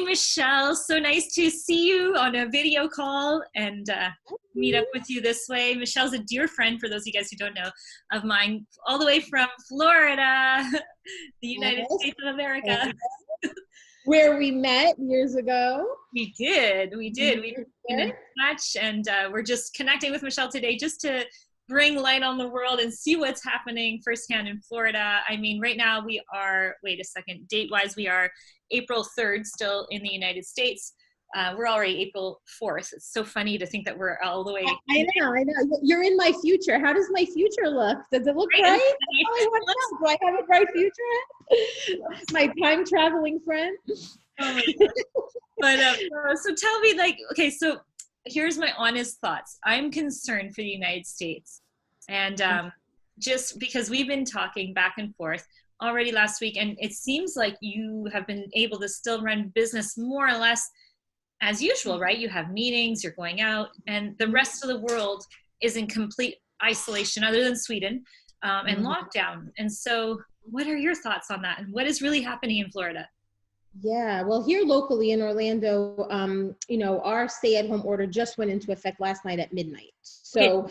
Michelle. So nice to see you on a video call and meet up with you this way. Michelle's a dear friend, for those of you guys who don't know, of mine, all the way from Florida, the United States of America. Where we met years ago. We did. We've been in touch, and we're just connecting with Michelle today just to bring light on the world and see what's happening firsthand in Florida. I mean, right now we are, wait a second, date-wise, we are April 3rd still in the United States. We're already April 4th. It's so funny to think that we're all the way. I know. You're in my future. How does my future look? Does it look bright? Oh, I want to know. Do I have a bright future? My time traveling friend. Oh my God. But so tell me, like, okay, so here's my honest thoughts. I'm concerned for the United States. And just because we've been talking back and forth already last week, and it seems like you have been able to still run business more or less as usual, right? You have meetings, you're going out, and the rest of the world is in complete isolation other than Sweden and lockdown. And so what are your thoughts on that? And what is really happening in Florida? Yeah, well, here locally in Orlando, our stay-at-home order just went into effect last night at midnight. So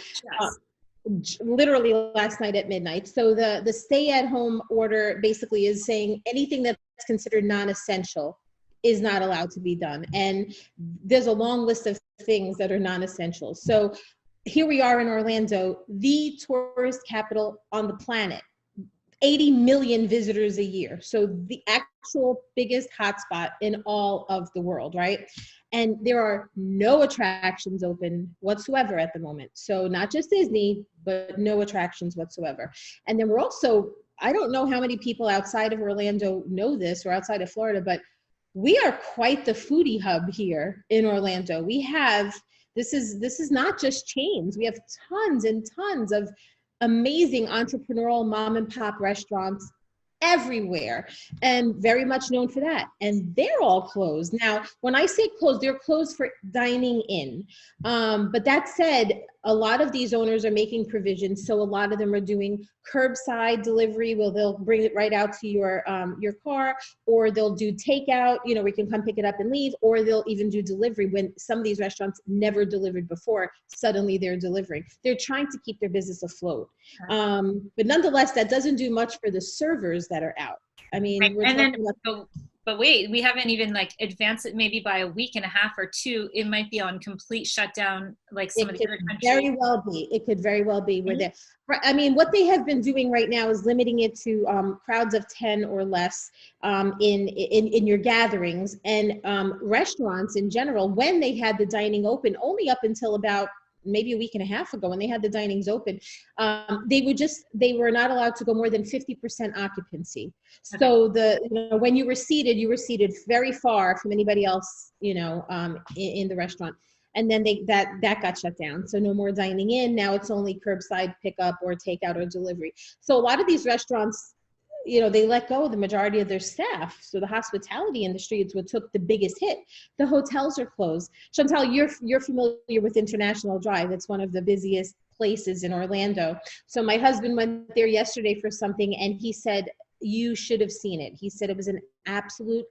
literally last night at midnight. So the stay-at-home order basically is saying anything that's considered non-essential is not allowed to be done. And there's a long list of things that are non-essential. So here we are in Orlando, the tourist capital on the planet, 80 million visitors a year. So the actual biggest hotspot in all of the world, right? And there are no attractions open whatsoever at the moment. So not just Disney, but no attractions whatsoever. And then we're also, I don't know how many people outside of Orlando know this or outside of Florida, but we are quite the foodie hub here in Orlando. We have, this is not just chains. We have tons and tons of amazing entrepreneurial mom and pop restaurants everywhere, and very much known for that. And they're all closed. Now, when I say closed, they're closed for dining in. But that said, a lot of these owners are making provisions. So a lot of them are doing curbside delivery. Well, they'll bring it right out to your car, or they'll do takeout, where you can come pick it up and leave, or they'll even do delivery when some of these restaurants never delivered before. Suddenly they're delivering. They're trying to keep their business afloat. But nonetheless, that doesn't do much for the servers that are out. I mean, right. But wait, we haven't even advanced it maybe by a week and a half or two. It might be on complete shutdown, like some of the other countries. Very well be. It could very well be where they're. I mean, what they have been doing right now is limiting it to crowds of 10 or less in your gatherings, and restaurants in general. When they had the dining open, only up until about maybe a week and a half ago, when they had the dinings open, they were not allowed to go more than 50% occupancy. Okay. So when you were seated very far from anybody else, in the restaurant. And then that got shut down. So no more dining in. Now it's only curbside pickup or takeout or delivery. So a lot of these restaurants, they let go of the majority of their staff. So the hospitality industry is what took the biggest hit. The hotels are closed. Chantal, you're familiar with International Drive. It's one of the busiest places in Orlando. So my husband went there yesterday for something, and he said, you should have seen it. He said it was an absolute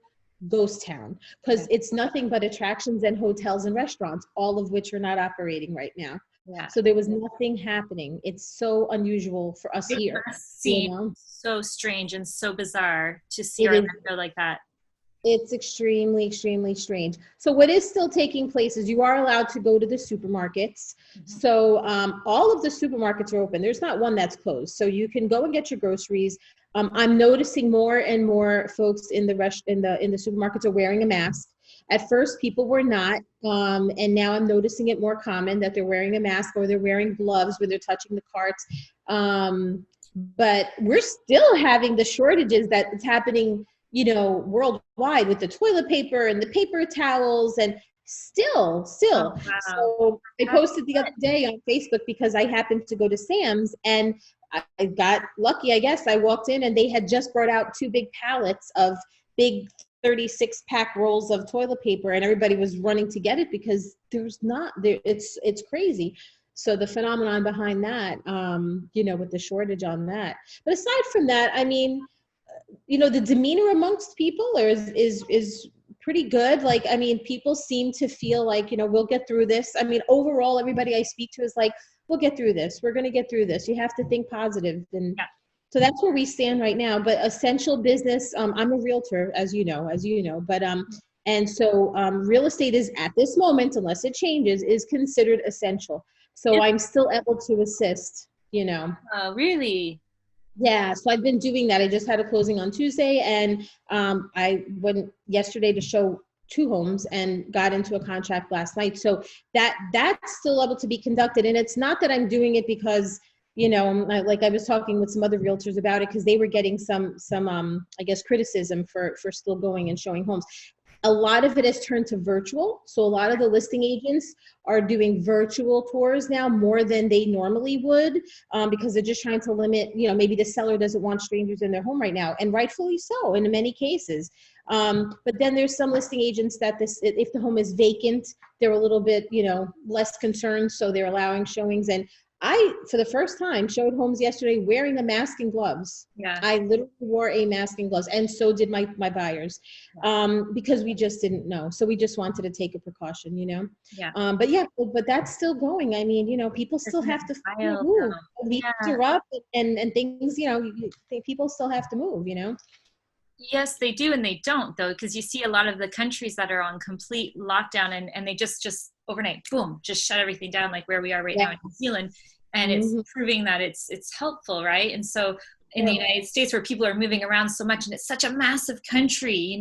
ghost town, because it's nothing but attractions and hotels and restaurants, all of which are not operating right now. Yeah. So there was nothing happening. It's so unusual for us here. It seems so strange and so bizarre to see Orlando like that. It's extremely, extremely strange. So what is still taking place is you are allowed to go to the supermarkets. So all of the supermarkets are open. There's not one that's closed. So you can go and get your groceries. I'm noticing more and more folks in the supermarkets are wearing a mask. At first, people were not, and now I'm noticing it more common that they're wearing a mask, or they're wearing gloves when they're touching the carts. But we're still having the shortages that it's happening, worldwide, with the toilet paper and the paper towels, and still. Oh, wow. So I posted the other day on Facebook because I happened to go to Sam's, and I got lucky, I guess. I walked in and they had just brought out 2 big pallets of big 36-pack rolls of toilet paper, and everybody was running to get it because there's not there. It's crazy. So the phenomenon behind that, with the shortage on that. But aside from that, I mean, the demeanor amongst people is pretty good. Like, I mean, people seem to feel like, we'll get through this. I mean, overall, everybody I speak to is like, we'll get through this. We're going to get through this. You have to think positive. And so that's where we stand right now. But essential business, I'm a realtor, as you know, but, and so real estate is at this moment, unless it changes, is considered essential. So I'm still able to assist, Really? Yeah, so I've been doing that. I just had a closing on Tuesday, and I went yesterday to show 2 homes and got into a contract last night. So that's still able to be conducted. And it's not that I'm doing it because, like I was talking with some other realtors about it, because they were getting some I guess criticism for still going and showing homes. A lot of it has turned to virtual. So a lot of the listing agents are doing virtual tours now more than they normally would, because they're just trying to limit, maybe the seller doesn't want strangers in their home right now, and rightfully so in many cases. But then there's some listing agents that if the home is vacant, they're a little bit, less concerned. So they're allowing showings. And I, for the first time, showed homes yesterday wearing a mask and gloves. Yeah. I literally wore a mask and gloves, and so did my buyers, because we just didn't know. So we just wanted to take a precaution, Yeah. But that's still going. I mean, people still have to move. Leads are up, and things, people still have to move, Yes, they do, and they don't, though, because you see a lot of the countries that are on complete lockdown, and they just overnight, boom, just shut everything down, like where we are right now in New Zealand, and it's proving that it's helpful, right? And so in the United States, where people are moving around so much, and it's such a massive country,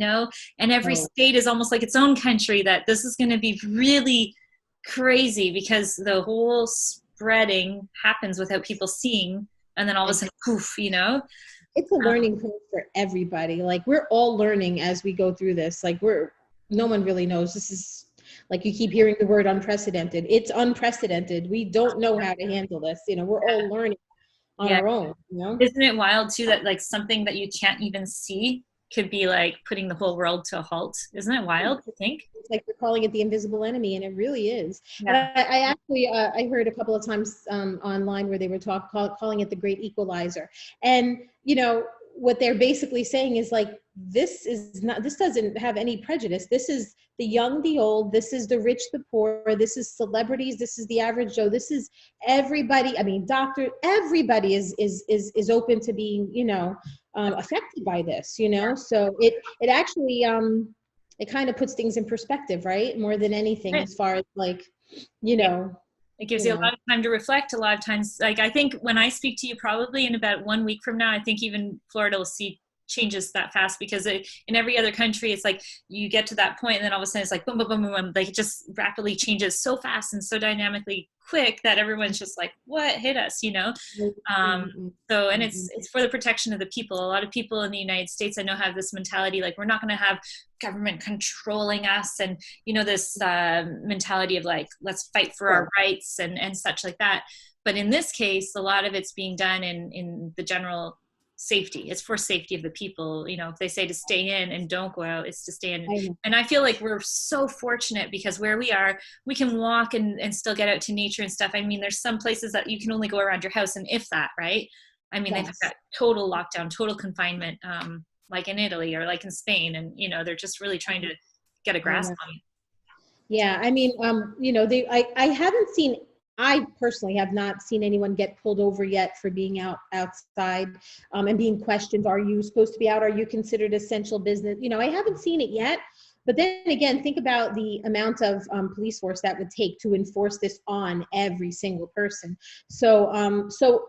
and every state is almost like its own country, that this is going to be really crazy, because the whole spreading happens without people seeing, and then all of a sudden, poof, It's a learning curve for everybody. Like, we're all learning as we go through this. Like, no one really knows. This is, like, you keep hearing the word unprecedented. It's unprecedented. We don't know how to handle this. We're all learning on our own, Isn't it wild too that like something that you can't even see could be like putting the whole world to a halt? Isn't it wild to think? It's like they're calling it the invisible enemy, and it really is. Yeah. But I actually, I heard a couple of times online where they were calling it the great equalizer. And, what they're basically saying is like, this doesn't have any prejudice. This is the young, the old, this is the rich, the poor, this is celebrities, this is the average Joe, this is everybody. I mean, doctor, everybody is open to being, affected by this, so it actually, it kind of puts things in perspective, right? More than anything, as far as like, It gives you a lot of time to reflect. A lot of times, like I think when I speak to you, probably in about 1 week from now, I think even Florida will see changes that fast, because in every other country, it's like you get to that point and then all of a sudden it's like boom, boom, boom, boom, boom. Like it just rapidly changes so fast and so dynamically quick that everyone's just like, what hit us, So, and it's for the protection of the people. A lot of people in the United States, I know, have this mentality, like, we're not going to have government controlling us, and this mentality of like, let's fight for our rights and such like that. But in this case, a lot of it's being done in the general safety. It's for safety of the people. If they say to stay in and don't go out, it's to stay in. And I feel like we're so fortunate, because where we are, we can walk and still get out to nature and stuff. I mean, there's some places that you can only go around your house, and if that, right? I mean, they've got total lockdown, total confinement, like in Italy or like in Spain, and they're just really trying to get a grasp on it. Yeah, I mean, I haven't seen, I personally have not seen anyone get pulled over yet for being outside and being questioned. Are you supposed to be out? Are you considered essential business? I haven't seen it yet. But then again, think about the amount of police force that would take to enforce this on every single person. So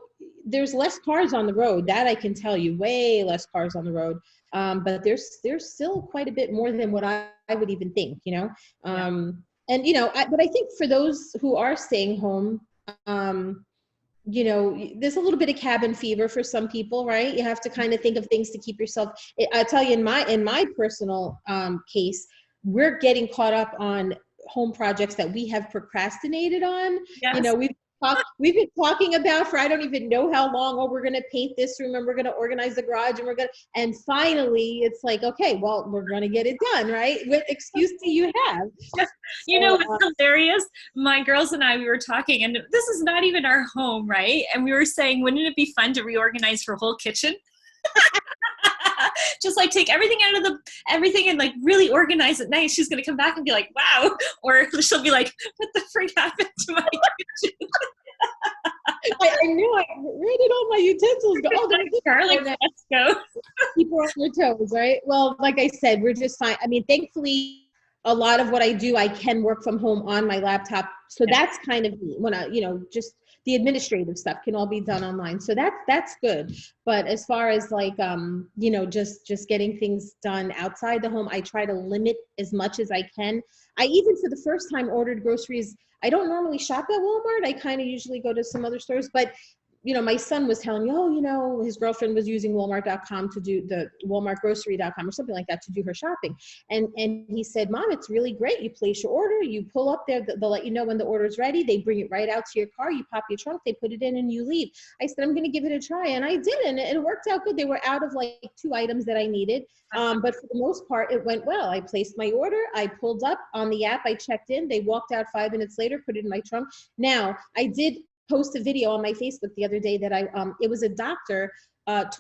there's less cars on the road. That I can tell you, way less cars on the road. But there's still quite a bit more than what I would even think, And, but I think for those who are staying home, there's a little bit of cabin fever for some people, right? You have to kind of think of things to keep yourself. I tell you, in my personal case, we're getting caught up on home projects that we have procrastinated on. Yes. We've been talking about for I don't even know how long. Oh, we're going to paint this room, and we're going to organize the garage, and finally it's like, okay, well, we're going to get it done, right? What excuse do you have? What's hilarious? My girls and I, we were talking, and this is not even our home, right? And we were saying, wouldn't it be fun to reorganize her whole kitchen? just like take everything out of everything and like really organize at night. She's going to come back and be like, wow. Or she'll be like, what the freak happened to my kitchen? I knew where did all my utensils go? Oh, there's garlic. Let's go. Keep her on your toes, right? Well, like I said, we're just fine. I mean, thankfully, a lot of what I do, I can work from home on my laptop. So that's kind of when I, just the administrative stuff can all be done online. So that's good. But as far as like, just getting things done outside the home, I try to limit as much as I can. I even for the first time ordered groceries. I don't normally shop at Walmart. I kind of usually go to some other stores, but my son was telling me, his girlfriend was using Walmart.com to do the WalmartGrocery.com or something like that to do her shopping. And he said, Mom, it's really great. You place your order, you pull up there, they'll let you know when the order's ready. They bring it right out to your car. You pop your trunk, they put it in and you leave. I said, I'm going to give it a try. And I did. And it worked out good. They were out of like 2 items that I needed. But for the most part, it went well. I placed my order. I pulled up on the app. I checked in. They walked out 5 minutes later, put it in my trunk. Now, I did post a video on my Facebook the other day that it was a doctor,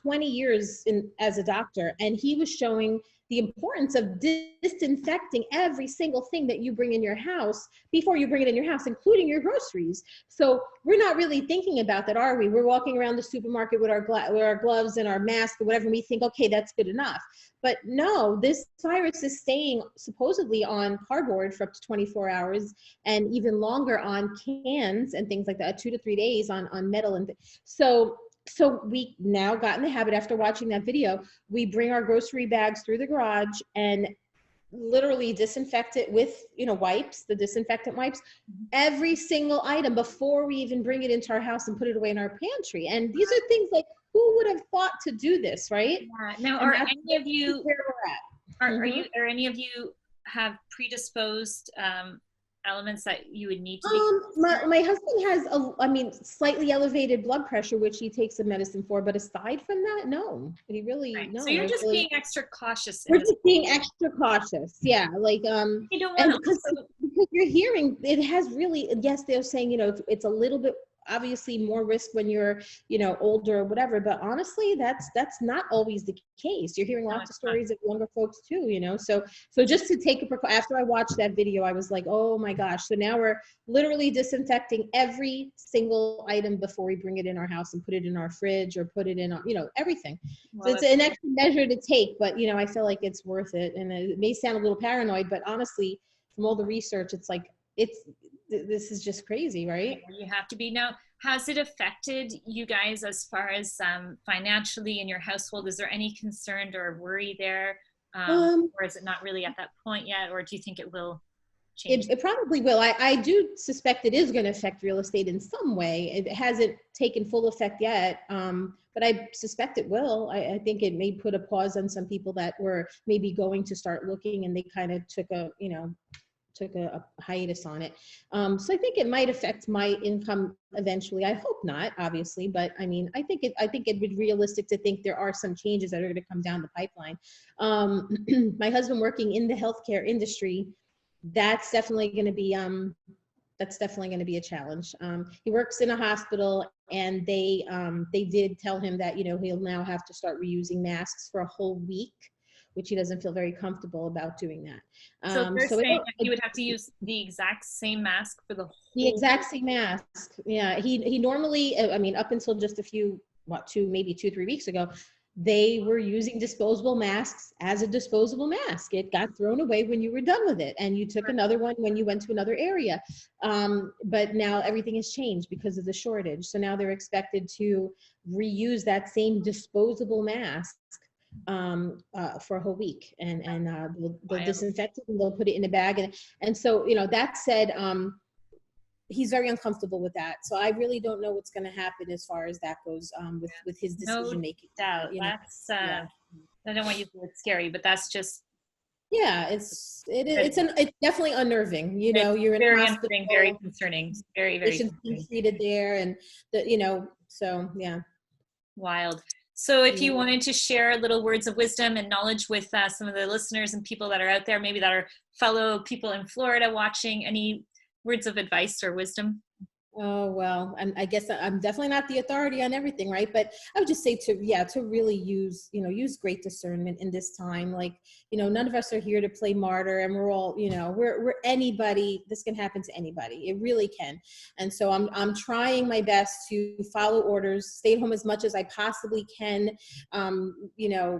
20 years as a doctor, and he was showing the importance of disinfecting every single thing that you bring in your house before you bring it in your house, including your groceries. So we're not really thinking about that, are we? We're walking around the supermarket with our gloves and our mask or whatever, and we think, okay, that's good enough. But no, this virus is staying supposedly on cardboard for up to 24 hours and even longer on cans and things like that, 2 to 3 days on metal. And so we now got in the habit, after watching that video, we bring our grocery bags through the garage and literally disinfect it with, wipes, the disinfectant wipes, every single item before we even bring it into our house and put it away in our pantry. And these are things like, who would have thought to do this, right? Yeah. Now, are any of you, where we're at. Are any of you have predisposed elements that you would need to be my husband has slightly elevated blood pressure, which he takes some medicine for, but aside from that, no, he really no. So you're just being extra cautious. We're just being extra cautious. Yeah, like you don't want because you're hearing it has really, yes, they're saying it's a little bit obviously more risk when you're older or whatever, but honestly that's not always the case. You're hearing lots of stories of younger folks too, so just to take after I watched that video, I was like, oh my gosh. So now we're literally disinfecting every single item before we bring it in our house and put it in our fridge or put it in everything. So it's an extra measure to take, but I feel like it's worth it. And it may sound a little paranoid, but honestly, from all the research, it's like this is just crazy, right? You have to be. Now, has it affected you guys as far as financially in your household? Is there any concern or worry there? Or is it not really at that point yet? Or do you think it will change? It probably will. I do suspect it is going to affect real estate in some way. It hasn't taken full effect yet, but I suspect it will. I think it may put a pause on some people that were maybe going to start looking, and they kind of took a hiatus on it. So I think it might affect my income eventually. I hope not, obviously, but I mean, I think it would be realistic to think there are some changes that are going to come down the pipeline. My husband working in the healthcare industry, that's definitely going to be a challenge. He works in a hospital, and they did tell him that he'll now have to start reusing masks for a whole week, which he doesn't feel very comfortable about doing that. So they're saying that you would have to use the exact same mask for the exact same mask. Yeah, he normally, up until just a few, 2, 3 weeks ago, they were using disposable masks as a disposable mask. It got thrown away when you were done with it, and you took another one when you went to another area. But now everything has changed because of the shortage. So now they're expected to reuse that same disposable mask for a whole week, and they'll disinfect it and they'll put it in a bag, and so that said, he's very uncomfortable with that. So I really don't know what's going to happen as far as that goes with his decision making. No doubt. That's I don't want you to feel scary, but that's just it's definitely unnerving. You're in very a hospital, very concerning, very patients being treated there, and so yeah, wild. So if you wanted to share little words of wisdom and knowledge with some of the listeners and people that are out there, maybe that are fellow people in Florida watching, any words of advice or wisdom? Oh, well, I guess I'm definitely not the authority on everything, right? But I would just say to really use great discernment in this time. Like, none of us are here to play martyr, and we're all, we're anybody. This can happen to anybody. It really can. And so I'm trying my best to follow orders, stay at home as much as I possibly can. Um, you know,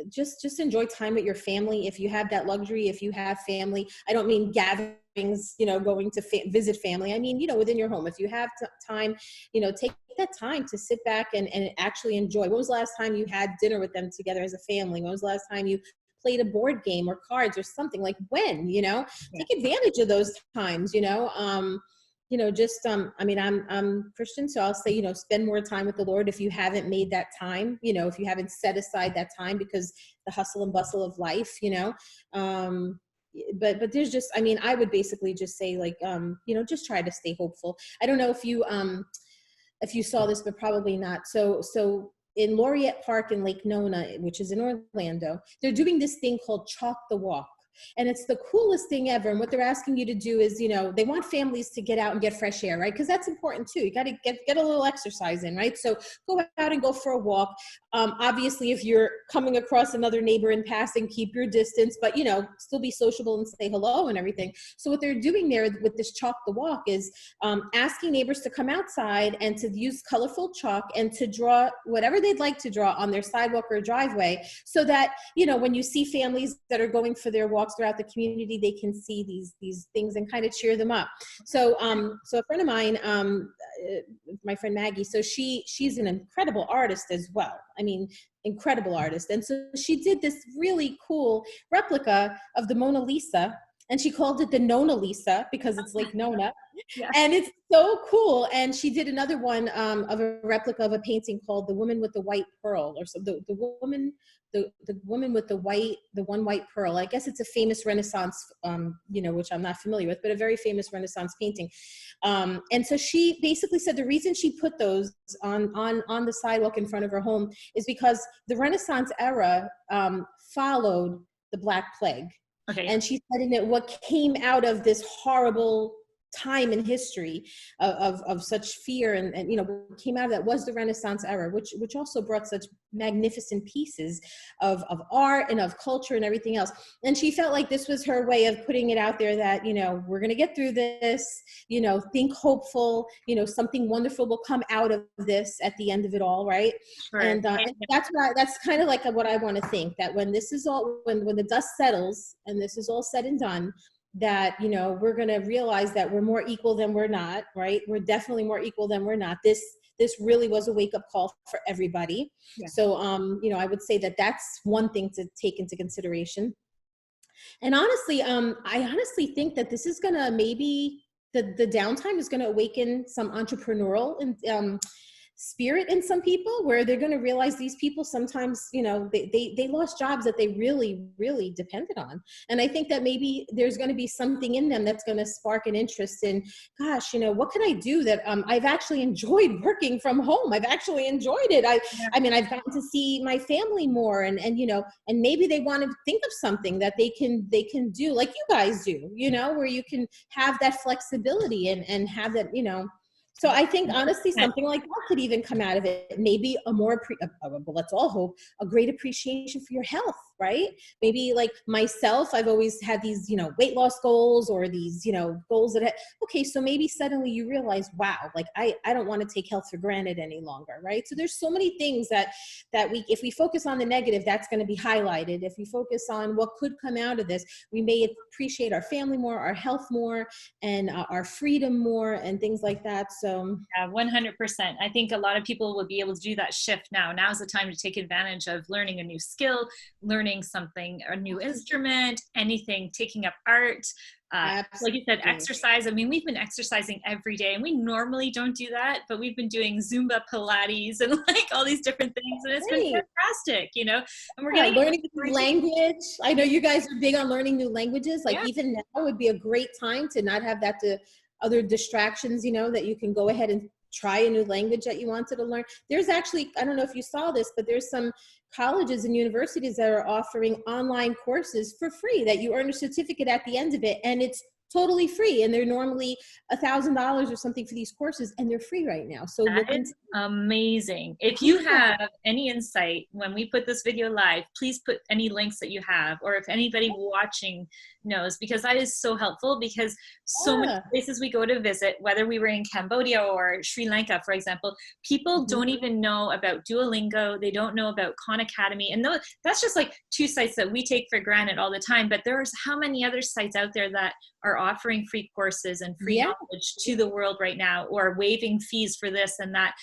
just enjoy time with your family if you have that luxury. If you have family, I don't mean gatherings, going to visit family. I mean, within your home, if you have time, take that time to sit back and actually enjoy. When was the last time you had dinner with them together as a family? When was the last time you played a board game or cards or something? Like when, take advantage of those times, I mean, I'm Christian, so I'll say, spend more time with the Lord if you haven't made that time, if you haven't set aside that time because the hustle and bustle of life, but there's just, I mean, I would basically just say like, just try to stay hopeful. I don't know if you saw this, but probably not. So in Laureate Park in Lake Nona, which is in Orlando, they're doing this thing called Chalk the Walk. And it's the coolest thing ever. And what they're asking you to do is, they want families to get out and get fresh air, right? Because that's important too. You got to get a little exercise in, right? So go out and go for a walk. Obviously, if you're coming across another neighbor in passing, keep your distance, but, still be sociable and say hello and everything. So what they're doing there with this Chalk the Walk is asking neighbors to come outside and to use colorful chalk and to draw whatever they'd like to draw on their sidewalk or driveway, so that, when you see families that are going for their walks throughout the community, they can see these things and kind of cheer them up. So so a friend of mine, my friend Maggie, so she's an incredible artist as well. I mean, incredible artist. And so she did this really cool replica of the Mona Lisa, and she called it the Nona Lisa because it's Lake Nona. Yeah. And it's so cool. And she did another one of a replica of a painting called The Woman with the White Pearl, or so the woman with the one white pearl. I guess it's a famous Renaissance, which I'm not familiar with, but a very famous Renaissance painting. And so she basically said the reason she put those on the sidewalk in front of her home is because the Renaissance era followed the Black Plague. Okay. And she said in it, what came out of this horrible time in history of such fear and what came out of that was the Renaissance era, which also brought such magnificent pieces of art and of culture and everything else. And she felt like this was her way of putting it out there that, we're going to get through this, think hopeful, something wonderful will come out of this at the end of it all. Right. Right. And that's kind of like what I want to think, that when this is all, when the dust settles and this is all said and done, that, we're going to realize that we're more equal than we're not, right? We're definitely more equal than we're not. This really was a wake-up call for everybody. Yeah. So, I would say that that's one thing to take into consideration. And honestly, I honestly think that this is going to maybe, the downtime is going to awaken some entrepreneurial and spirit in some people, where they're going to realize these people sometimes, they lost jobs that they really, really depended on. And I think that maybe there's going to be something in them that's going to spark an interest in, gosh, what can I do that I've actually enjoyed working from home. I've actually enjoyed it. I mean, I've gotten to see my family more, and maybe they want to think of something that they can do like you guys do, where you can have that flexibility and have that, So I think honestly, something like that could even come out of it. Maybe let's all hope, a great appreciation for your health, right? Maybe like myself, I've always had these, weight loss goals, or these, goals that, okay, so maybe suddenly you realize, wow, like I don't want to take health for granted any longer, right? So there's so many things that if we focus on the negative, that's going to be highlighted. If we focus on what could come out of this, we may appreciate our family more, our health more, and our freedom more, and things like that. So yeah, 100%. I think a lot of people will be able to do that shift now. Now's the time to take advantage of learning a new skill, learning something, a new instrument, anything, taking up art. Like you said, exercise. I mean, we've been exercising every day, and we normally don't do that, but we've been doing Zumba, Pilates, and like all these different things, and it's been fantastic, And we're getting learning new language. I know you guys are big on learning new languages. Like even now would be a great time to not have that to other distractions, that you can go ahead and try a new language that you wanted to learn. There's actually, I don't know if you saw this, but there's some colleges and universities that are offering online courses for free that you earn a certificate at the end of it. And it's totally free. And they're normally $1,000 or something for these courses, and they're free right now. So that is amazing. If you have any insight when we put this video live, please put any links that you have, or if anybody watching knows, because that is so helpful, because so many places we go to visit, whether we were in Cambodia or Sri Lanka, for example, people don't even know about Duolingo. They don't know about Khan Academy. And that's just like 2 sites that we take for granted all the time. But there's how many other sites out there that are offering free courses and free knowledge to the world right now, or waiving fees for this and that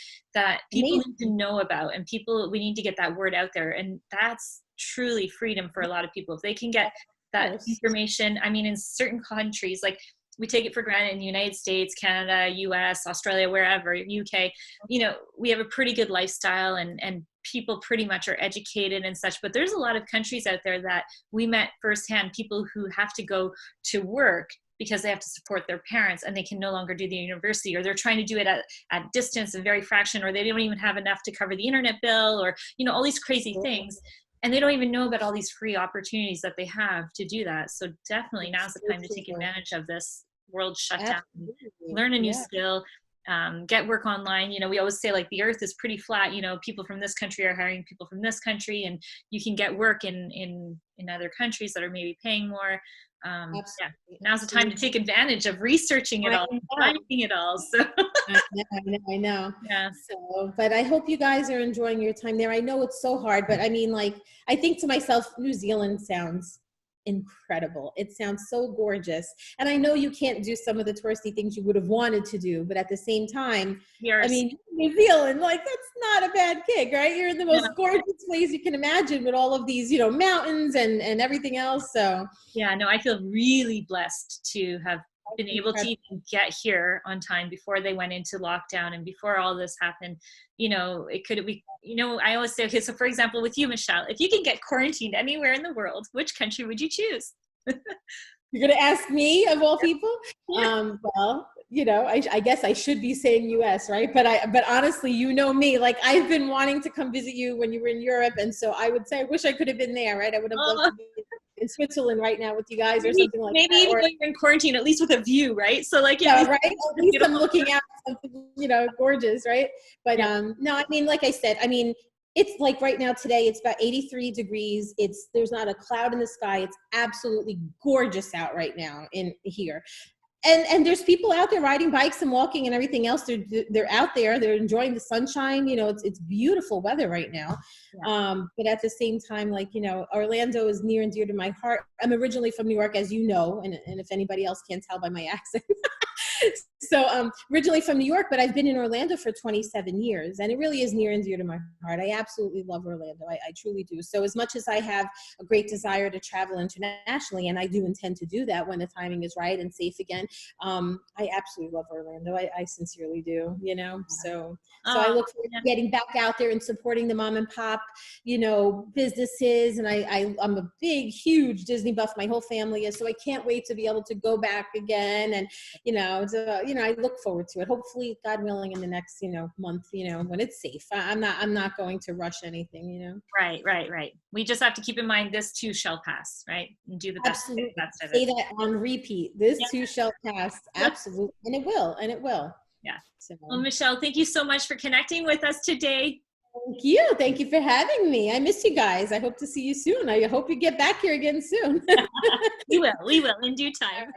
people need to know about, and we need to get that word out there. And that's truly freedom for a lot of people. If they can get that information, I mean, in certain countries, like we take it for granted in the United States, Canada, US, Australia, wherever, UK, we have a pretty good lifestyle, and people pretty much are educated and such. But there's a lot of countries out there that we met firsthand, people who have to go to work because they have to support their parents, and they can no longer do the university, or they're trying to do it at distance and very fraction, or they don't even have enough to cover the internet bill, or, all these crazy things. And they don't even know about all these free opportunities that they have to do that. So definitely now's the time to take advantage of this world shutdown, learn a new skill, get work online. We always say, like, the earth is pretty flat. People from this country are hiring people from this country, and you can get work in other countries that are maybe paying more. Now's the time to take advantage of researching it all, finding it all. So I know. Yeah. So, but I hope you guys are enjoying your time there. I know it's so hard, but I mean, like, I think to myself, New Zealand sounds incredible. It sounds so gorgeous. And I know you can't do some of the touristy things you would have wanted to do, but at the same time, I mean, New Zealand, like, that's not a bad gig, right? You're in the most gorgeous place you can imagine, with all of these, mountains and everything else. So yeah, no, I feel really blessed to have been able to even get here on time before they went into lockdown and before all this happened. It could be, I always say, okay, so for example, with you, Michele, if you can get quarantined anywhere in the world, which country would you choose? You're going to ask me, of all people? Well, I guess I should be saying US, right? But honestly, me, like, I've been wanting to come visit you when you were in Europe. And so I would say, I wish I could have been there, right? I would have loved to be in Switzerland right now with you guys, or something like that. Maybe even when you're in quarantine, at least with a view, right? So, like, right? At least I'm looking at something, gorgeous, right? But no, I mean, like I said, I mean, it's like right now today, it's about 83 degrees. There's not a cloud in the sky. It's absolutely gorgeous out right now in here. And there's people out there riding bikes and walking and everything else. They're out there. They're enjoying the sunshine. It's beautiful weather right now. But at the same time, like, Orlando is near and dear to my heart. I'm originally from New York, as you know, and if anybody else can't tell by my accent. So originally from New York, but I've been in Orlando for 27 years, and it really is near and dear to my heart. I absolutely love Orlando. I truly do. So as much as I have a great desire to travel internationally, and I do intend to do that when the timing is right and safe again, I absolutely love Orlando. I sincerely do, so I look forward to getting back out there and supporting the mom and pop, businesses. And I'm a big, huge Disney buff. My whole family is. So I can't wait to be able to go back again. And, I look forward to it. Hopefully, God willing, in the next, month, when it's safe. I'm not going to rush anything, Right. We just have to keep in mind this too shall pass, right? And do the best. Absolutely. Say that on repeat. This too shall pass. Absolutely. And it will. Yeah. So. Well, Michele, thank you so much for connecting with us today. Thank you for having me. I miss you guys. I hope to see you soon. I hope you get back here again soon. We will in due time.